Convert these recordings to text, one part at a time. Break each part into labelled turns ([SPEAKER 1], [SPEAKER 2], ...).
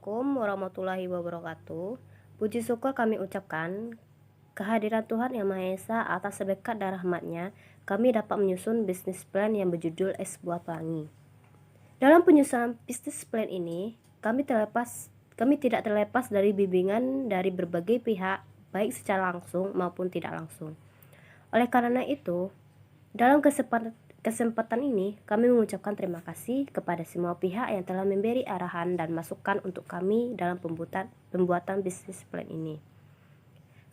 [SPEAKER 1] Assalamualaikum warahmatullahi wabarakatuh. Puji syukur kami ucapkan kehadiran Tuhan Yang Maha Esa atas berkat dan rahmat-Nya, kami dapat menyusun bisnis plan yang berjudul Es Buah Pelangi. Dalam penyusunan bisnis plan ini, kami tidak terlepas dari bimbingan dari berbagai pihak, baik secara langsung maupun tidak langsung. Oleh karena itu, dalam kesempatan ini, kami mengucapkan terima kasih kepada semua pihak yang telah memberi arahan dan masukan untuk kami dalam pembuatan bisnis plan ini.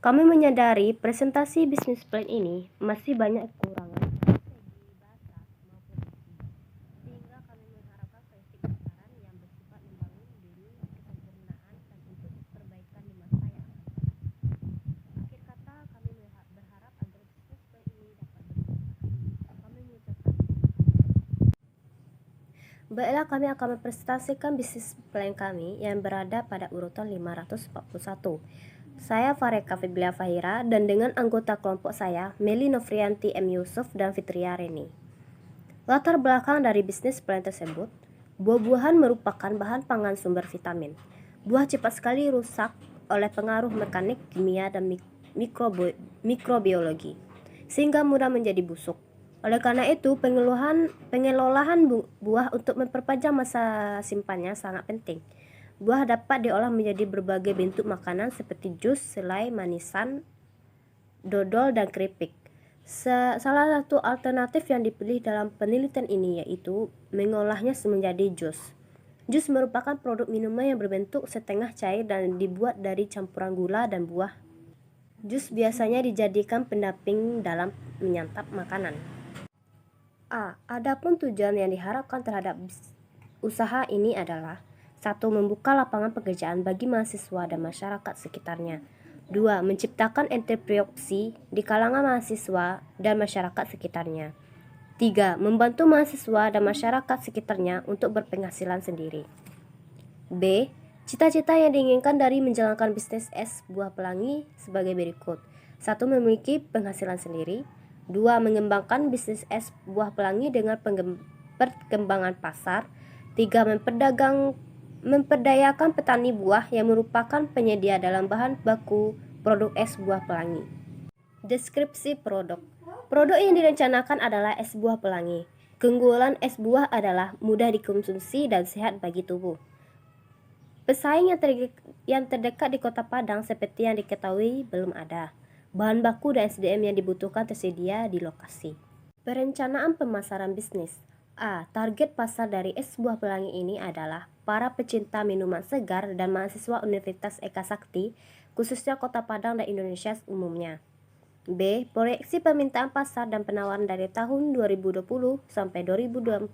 [SPEAKER 1] Kami menyadari presentasi bisnis plan ini masih banyak kekurangan segi bahasa maupun isi, sehingga kami mengharapkan versi kebenaran yang bersifat membangun demi kesempurnaan dan untuk perbaikan di masa yang akan datang. Akhir kata, kami berharap agar bisnis plan ini dapat bermanfaat. Kami mengucapkan baiklah, kami akan mempresentasikan bisnis plan kami yang berada pada urutan 541. Saya Fareka Fiblia Fahira dan dengan anggota kelompok saya, Meli Nofrianti M. Yusuf dan Fitria Reni. Latar belakang dari bisnis plan tersebut, buah-buahan merupakan bahan pangan sumber vitamin. Buah cepat sekali rusak oleh pengaruh mekanik, kimia, dan mikrobiologi, sehingga mudah menjadi busuk. Oleh karena itu, pengelolaan buah untuk memperpanjang masa simpannya sangat penting. Buah dapat diolah menjadi berbagai bentuk makanan seperti jus, selai, manisan, dodol, dan keripik. Salah satu alternatif yang dipilih dalam penelitian ini yaitu mengolahnya menjadi jus. Jus merupakan produk minuman yang berbentuk setengah cair dan dibuat dari campuran gula dan buah. Jus biasanya dijadikan pendamping dalam menyantap makanan. Adapun tujuan yang diharapkan terhadap usaha ini adalah 1. Membuka lapangan pekerjaan bagi mahasiswa dan masyarakat sekitarnya. 2. Menciptakan entrepreneurship di kalangan mahasiswa dan masyarakat sekitarnya. 3. Membantu mahasiswa dan masyarakat sekitarnya untuk berpenghasilan sendiri. B. Cita-cita yang diinginkan dari menjalankan bisnis es buah pelangi sebagai berikut. 1. Memiliki penghasilan sendiri. 2. Mengembangkan bisnis es buah pelangi dengan perkembangan pasar. 3. Memperdayakan petani buah yang merupakan penyedia dalam bahan baku produk es buah pelangi. Deskripsi produk. Produk yang direncanakan adalah es buah pelangi. Keunggulan es buah adalah mudah dikonsumsi dan sehat bagi tubuh. Pesaing yang terdekat di Kota Padang seperti yang diketahui belum ada. Bahan baku dan SDM yang dibutuhkan tersedia di lokasi. Perencanaan pemasaran bisnis. Target pasar dari es buah pelangi ini adalah para pecinta minuman segar dan mahasiswa Universitas Eka Sakti, khususnya Kota Padang dan Indonesia umumnya. B. Proyeksi permintaan pasar dan penawaran dari tahun 2020 sampai 2024.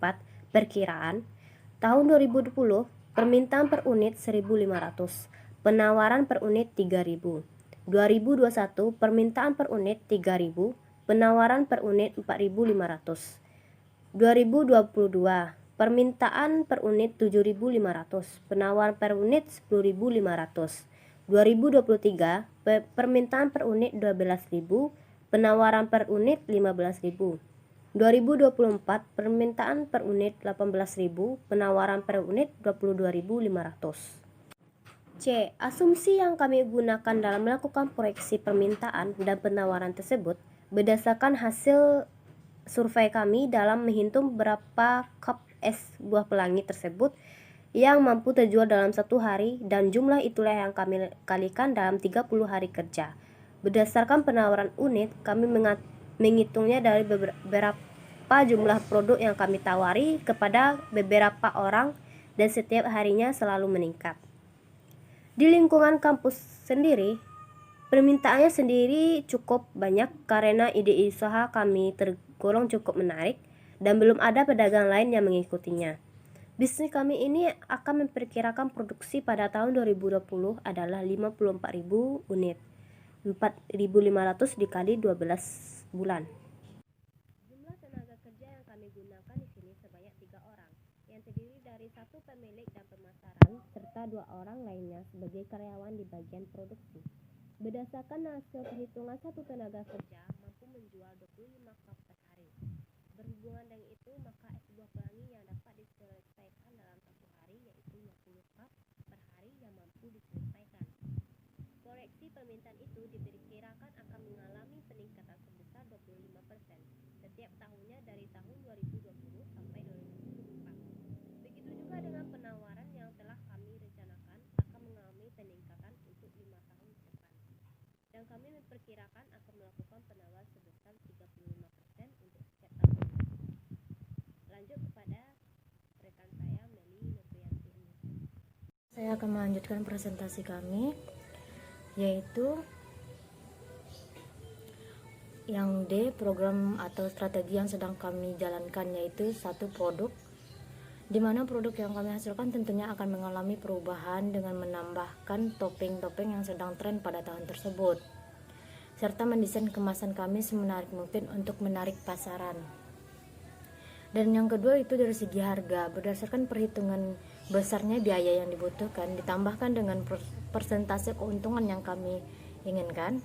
[SPEAKER 1] Perkiraan tahun 2020, permintaan per unit 1.500, penawaran per unit 3.000. 2021, permintaan per unit 3.000, penawaran per unit 4.500. 2022, permintaan per unit 7.500, penawaran per unit 10.500. 2023, permintaan per unit 12.000, penawaran per unit 15.000. 2024, permintaan per unit 18.000, penawaran per unit 22.500. C. Asumsi yang kami gunakan dalam melakukan proyeksi permintaan dan penawaran tersebut berdasarkan hasil survei kami dalam menghitung berapa cup es buah pelangi tersebut yang mampu terjual dalam 1 hari, dan jumlah itulah yang kami kalikan dalam 30 hari kerja. Berdasarkan penawaran unit, kami menghitungnya dari beberapa jumlah produk yang kami tawari kepada beberapa orang dan setiap harinya selalu meningkat. Di lingkungan kampus sendiri, permintaannya sendiri cukup banyak karena ide usaha kami tergolong cukup menarik dan belum ada pedagang lain yang mengikutinya. Bisnis kami ini akan memperkirakan produksi pada tahun 2020 adalah 54.000 unit, 4.500 dikali 12 bulan. Jumlah tenaga kerja yang kami gunakan di sini sebanyak 3 orang, yang terdiri dari 1 pemilik dan pemasaran serta 2 orang lainnya sebagai karyawan di bagian produksi. Berdasarkan hasil perhitungan 1 tenaga kerja mampu menjual 25 cup per hari. Berhubungan dengan itu, maka es buah pelangi yang dapat diselesaikan dalam 1 hari yaitu 50 cup per hari permintaan itu diperkirakan akan mengalami peningkatan sebesar 25% setiap tahunnya dari tahun 2020 sampai 2024. Begitu juga dengan penawaran yang telah kami rencanakan akan mengalami peningkatan untuk 5 tahun ke depan. Dan kami memperkirakan akan melakukan penawaran sebesar 35% untuk setiap tahunnya. Lanjut kepada rekan saya Meli Noprianti.
[SPEAKER 2] Saya akan melanjutkan presentasi kami, yaitu yang D, program atau strategi yang sedang kami jalankan, yaitu satu produk, di mana produk yang kami hasilkan tentunya akan mengalami perubahan dengan menambahkan topping-topping yang sedang tren pada tahun tersebut, serta mendesain kemasan kami semenarik mungkin untuk menarik pasaran. Dan yang kedua itu dari segi harga, berdasarkan perhitungan besarnya biaya yang dibutuhkan ditambahkan dengan persentase keuntungan yang kami inginkan,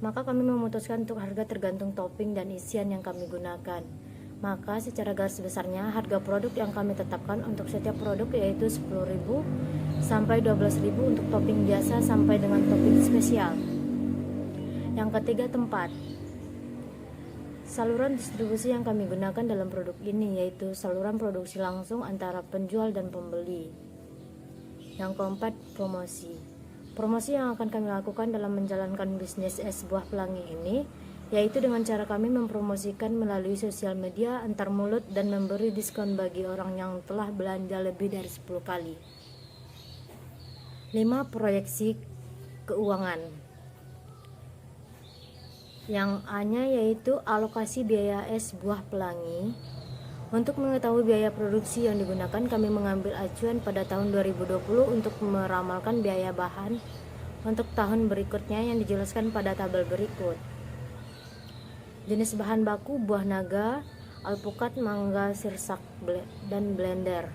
[SPEAKER 2] maka kami memutuskan untuk harga tergantung topping dan isian yang kami gunakan. Maka secara garis besarnya harga produk yang kami tetapkan untuk setiap produk yaitu 10.000 sampai 12.000 untuk topping biasa sampai dengan topping spesial. Yang ketiga, tempat. Saluran distribusi yang kami gunakan dalam produk ini yaitu saluran produksi langsung antara penjual dan pembeli. Yang keempat, promosi. Promosi yang akan kami lakukan dalam menjalankan bisnis es buah pelangi ini yaitu dengan cara kami mempromosikan melalui sosial media antar mulut dan memberi diskon bagi orang yang telah belanja lebih dari 10 kali. 5. Proyeksi keuangan. Yang A-nya yaitu alokasi biaya es buah pelangi. Untuk mengetahui biaya produksi yang digunakan, kami mengambil acuan pada tahun 2020 untuk meramalkan biaya bahan untuk tahun berikutnya yang dijelaskan pada tabel berikut. Jenis bahan baku buah naga, alpukat, mangga, sirsak, dan blender.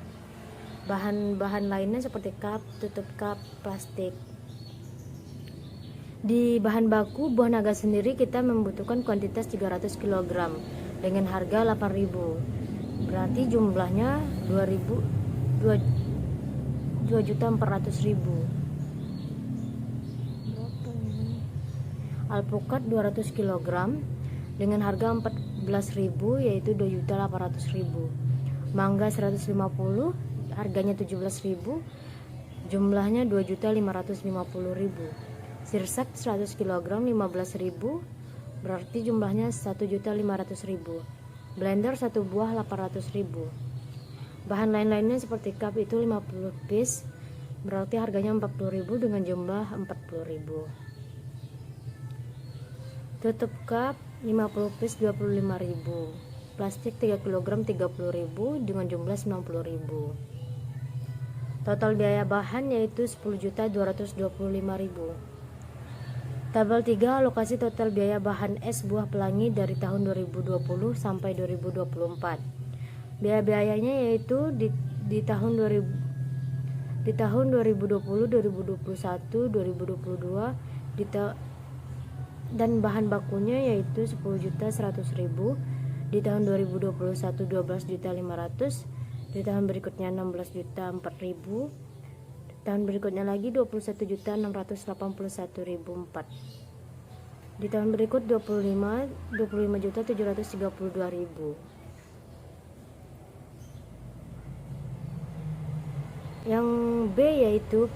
[SPEAKER 2] Bahan-bahan lainnya seperti cup, tutup cup, plastik. Di bahan baku buah naga sendiri kita membutuhkan kuantitas 300 kg dengan harga 8.000. Berarti jumlahnya 2.400.000. Alpukat 200 kg dengan harga 14.000 yaitu 2.800.000. Mangga 150 harganya 17.000, jumlahnya 2.550.000. Sirsak 100 kg 15.000, berarti jumlahnya 1.500.000. Blender 1 buah 800.000. Bahan lain-lainnya seperti cup itu 50 piece, berarti harganya 40.000 dengan jumlah 40.000. Tutup cup 50 piece 25.000. Plastik 3 kg 30.000 dengan jumlah 90.000. Total biaya bahan yaitu 10.225.000. Tabel 3, alokasi total biaya bahan es buah pelangi dari tahun 2020 sampai 2024. Biaya-biayanya yaitu di tahun 2020, 2021, 2022 dan bahan bakunya yaitu 10.100.000, di tahun 2021 12.500.000, di tahun berikutnya 16.004.000, tahun berikutnya lagi 21.681.004, di tahun berikut 25.732.000. Yang B yaitu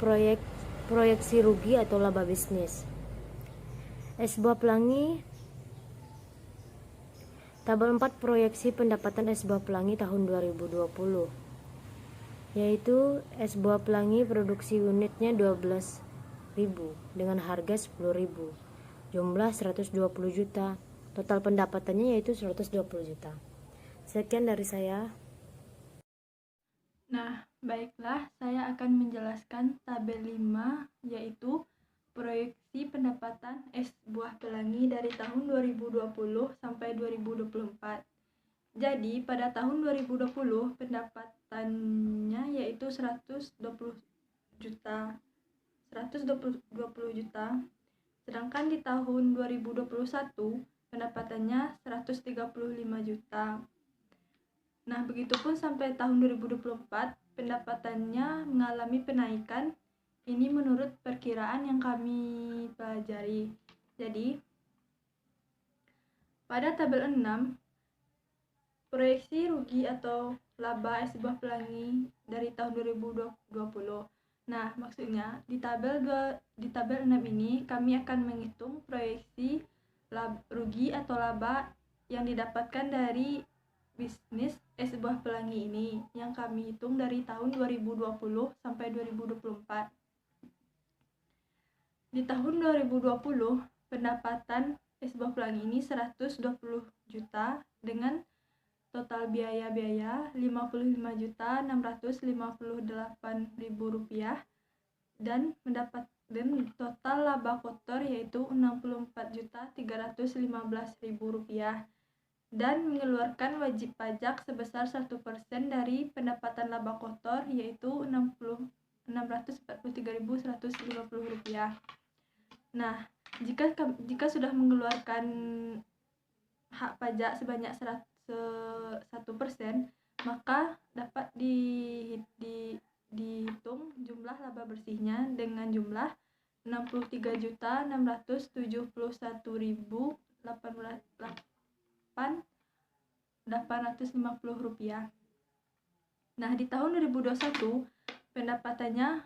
[SPEAKER 2] proyeksi rugi atau laba bisnis. Es buah pelangi, tabel 4, proyeksi pendapatan es buah pelangi tahun 2020, yaitu es buah pelangi produksi unitnya 12.000 dengan harga 10.000, jumlah 120 juta, total pendapatannya yaitu 120 juta. Sekian dari saya.
[SPEAKER 3] Nah, baiklah, saya akan menjelaskan tabel 5, yaitu proyeksi pendapatan es buah pelangi dari tahun 2020 sampai 2024. Jadi, pada tahun 2020 pendapatannya yaitu 120 juta. Sedangkan di tahun 2021 pendapatannya 135 juta. Nah, begitupun sampai tahun 2024 pendapatannya mengalami penaikan Ini menurut perkiraan yang kami pelajari. Jadi, pada tabel 6, proyeksi rugi atau laba sebuah pelangi dari tahun 2020. Nah, maksudnya di tabel 6 ini kami akan menghitung proyeksi rugi atau laba yang didapatkan dari bisnis sebuah pelangi ini yang kami hitung dari tahun 2020 sampai 2024. Di tahun 2020, pendapatan sebuah pelangi ini 120 juta dengan total biaya-biaya Rp55.658.000 dan total laba kotor yaitu Rp64.315.000 dan mengeluarkan wajib pajak sebesar 1% dari pendapatan laba kotor yaitu Rp643.150. Nah, jika sudah mengeluarkan hak pajak sebanyak 1%, maka dapat dihitung jumlah laba bersihnya dengan jumlah Rp63.671.850. Nah, di tahun 2021 pendapatannya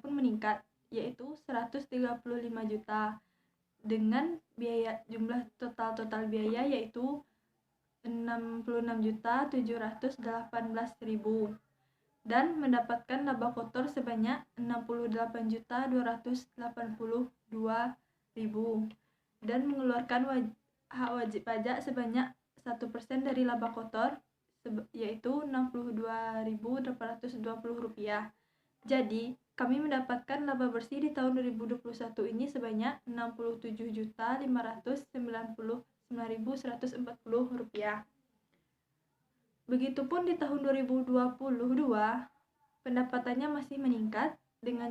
[SPEAKER 3] pun meningkat yaitu 135 juta dengan jumlah total biaya yaitu 66.718.000 dan mendapatkan laba kotor sebanyak 68.282.000 dan mengeluarkan hak wajib pajak sebanyak 1% dari laba kotor yaitu Rp62.820. Jadi, kami mendapatkan laba bersih di tahun 2021 ini sebanyak Rp67.599.140. Begitupun di tahun 2022, pendapatannya masih meningkat dengan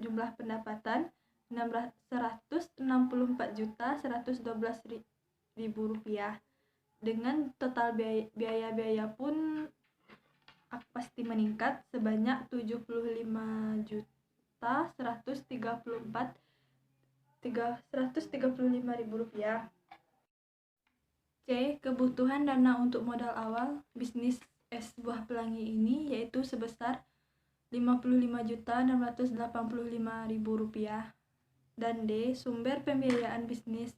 [SPEAKER 3] jumlah pendapatan Rp164.112.000 dengan total biaya pun pasti meningkat sebanyak Rp75.134.135.000. C. Kebutuhan dana untuk modal awal bisnis es buah pelangi ini yaitu sebesar Rp55.685.000. Dan D. Sumber pembiayaan bisnis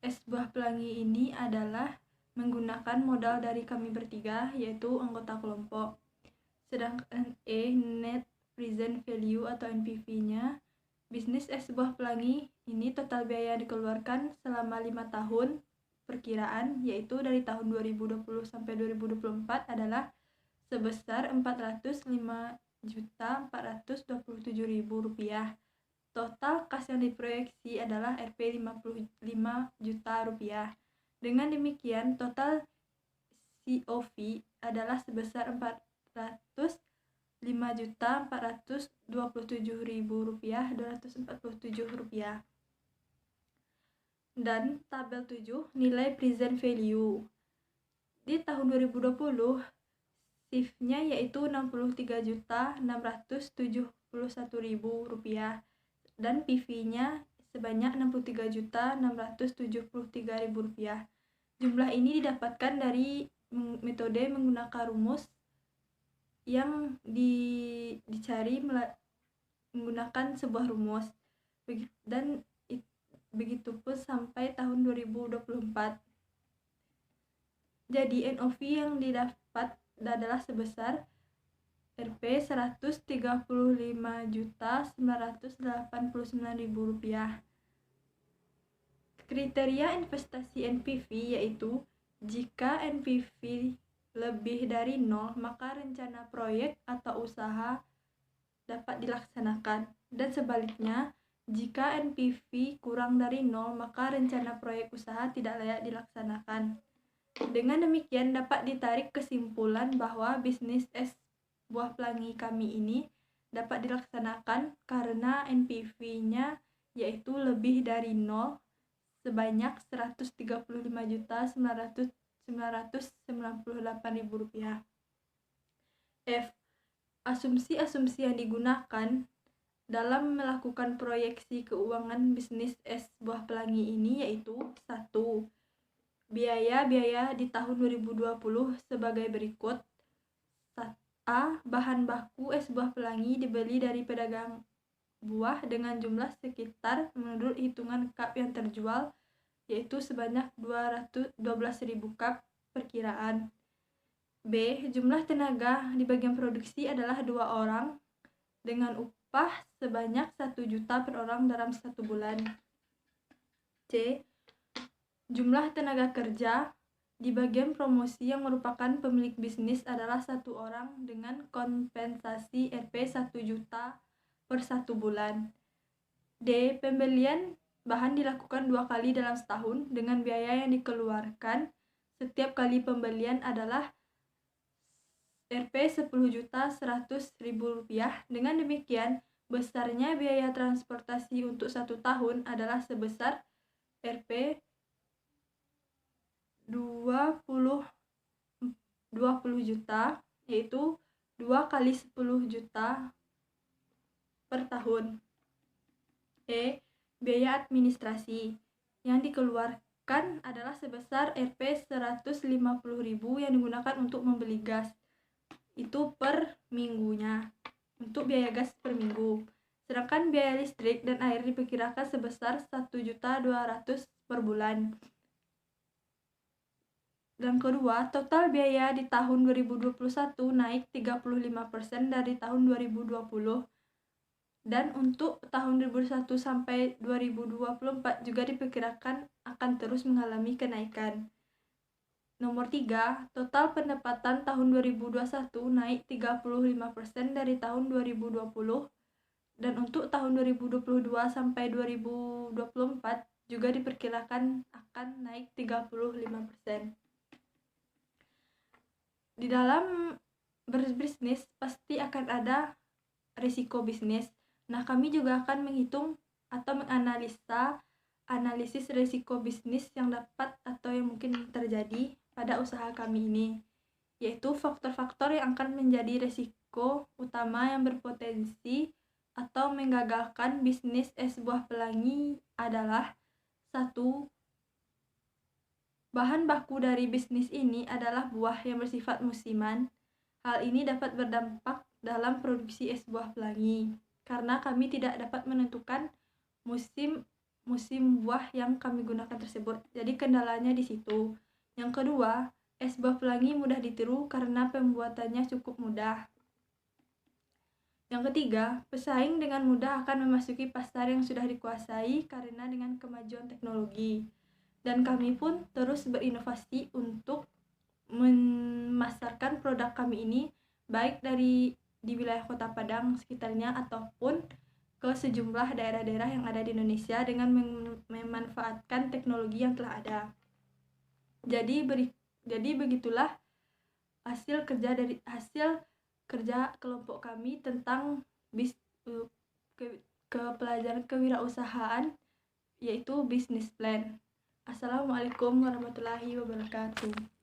[SPEAKER 3] es buah pelangi ini adalah menggunakan modal dari kami bertiga yaitu anggota kelompok. Sedangkan E. Net Present Value atau NPV-nya, bisnis es buah pelangi ini total biaya dikeluarkan selama 5 tahun perkiraan yaitu dari tahun 2020 sampai 2024 adalah sebesar Rp45.427.000. Total kas yang diproyeksi adalah Rp55 juta. Dengan demikian, total COV adalah sebesar Rp405.427.247. Dan tabel 7, nilai present value. Di tahun 2020, SIF-nya yaitu Rp63.671.000 dan PV-nya sebanyak Rp63.673.000. Jumlah ini didapatkan dari metode menggunakan rumus yang dicari menggunakan sebuah rumus dan begitu pun sampai tahun 2024. Jadi NOV yang didapat adalah sebesar Rp35.989.000. Kriteria investasi NPV yaitu jika NPV lebih dari 0 maka rencana proyek atau usaha dapat dilaksanakan dan sebaliknya jika NPV kurang dari 0 maka rencana proyek usaha tidak layak dilaksanakan. Dengan demikian dapat ditarik kesimpulan bahwa bisnis es buah pelangi kami ini dapat dilaksanakan karena NPV-nya yaitu lebih dari 0 sebanyak Rp135.998.000. F. Asumsi-asumsi yang digunakan dalam melakukan proyeksi keuangan bisnis es buah pelangi ini, yaitu 1. Biaya-biaya di tahun 2020 sebagai berikut. A. Bahan baku es buah pelangi dibeli dari pedagang buah dengan jumlah sekitar menurut hitungan cup yang terjual, yaitu sebanyak 12.000 cup perkiraan. B. Jumlah tenaga di bagian produksi adalah 2 orang dengan upah sebanyak 1 juta per orang dalam 1 bulan. C. Jumlah tenaga kerja di bagian promosi yang merupakan pemilik bisnis adalah 1 orang dengan kompensasi Rp 1 juta per 1 bulan. D. Pembelian bahan dilakukan 2 kali dalam setahun dengan biaya yang dikeluarkan setiap kali pembelian adalah Rp10.100.000. Dengan demikian, besarnya biaya transportasi untuk 1 tahun adalah sebesar Rp20 juta, yaitu 2 kali 10 juta per tahun. E. Biaya administrasi yang dikeluarkan adalah sebesar Rp150.000 yang digunakan untuk membeli gas, itu per minggunya, untuk biaya gas per minggu. Sedangkan biaya listrik dan air diperkirakan sebesar 1.200.000 per bulan. Dan kedua, total biaya di tahun 2021 naik 35% dari tahun 2020. Dan untuk tahun 2021 sampai 2024 juga diperkirakan akan terus mengalami kenaikan. Nomor 3, total pendapatan tahun 2021 naik 35% dari tahun 2020. Dan untuk tahun 2022 sampai 2024 juga diperkirakan akan naik 35%. Di dalam berbisnis pasti akan ada risiko bisnis. Nah, kami juga akan menghitung atau analisis risiko bisnis yang dapat atau yang mungkin terjadi pada usaha kami ini, yaitu faktor-faktor yang akan menjadi risiko utama yang berpotensi atau menggagalkan bisnis es buah pelangi adalah 1. Bahan baku dari bisnis ini adalah buah yang bersifat musiman. Hal ini dapat berdampak dalam produksi es buah pelangi, karena kami tidak dapat menentukan musim buah yang kami gunakan tersebut. Jadi kendalanya di situ. Yang kedua, es buah pelangi mudah ditiru karena pembuatannya cukup mudah. Yang ketiga, pesaing dengan mudah akan memasuki pasar yang sudah dikuasai karena dengan kemajuan teknologi. Dan kami pun terus berinovasi untuk memasarkan produk kami ini baik di wilayah Kota Padang sekitarnya ataupun ke sejumlah daerah-daerah yang ada di Indonesia dengan memanfaatkan teknologi yang telah ada. Jadi begitulah hasil kerja kelompok kami tentang pelajaran kewirausahaan, yaitu business plan. Assalamualaikum warahmatullahi wabarakatuh.